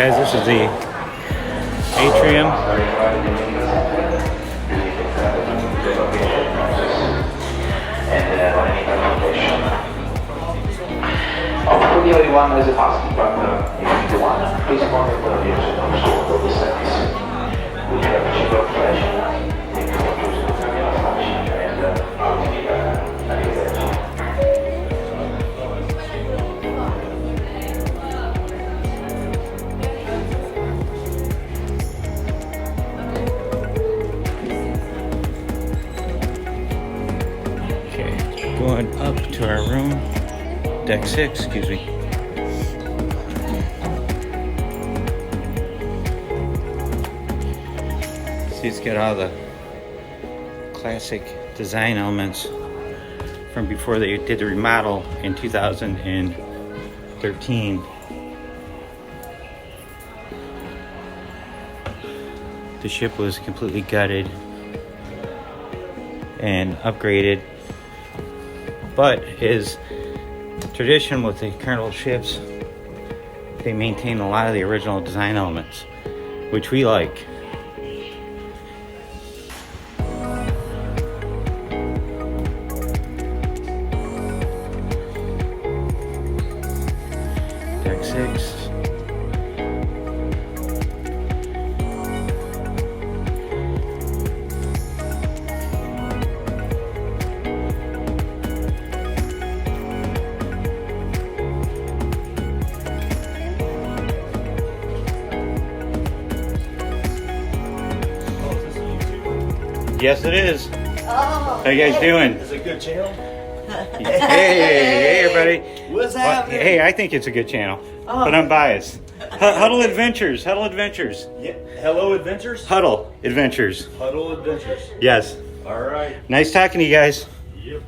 Guys, this is the Atrium. The only one is a fast, but if you want, please contact the original source of the service. We have a cheaper version, if you want to use the Carnival Sunshine and arrivederci. Okay, going up to our room, deck 6, excuse me. See, it's got all the classic design elements from before they did the remodel in 2013. The ship was completely gutted and upgraded, but is tradition with the Carnival ships, they maintain a lot of the original design elements, which we like. Deck 6. Yes, it is. Oh, How you guys doing? Is it a good channel? Hey, everybody. What's happening? Hey, I think it's a good channel, but I'm biased. Huddle Adventures. Huddle Adventures. Yeah. Hello, Adventures? Huddle Adventures. Huddle Adventures. Yes. All right. Nice talking to you guys. Yep.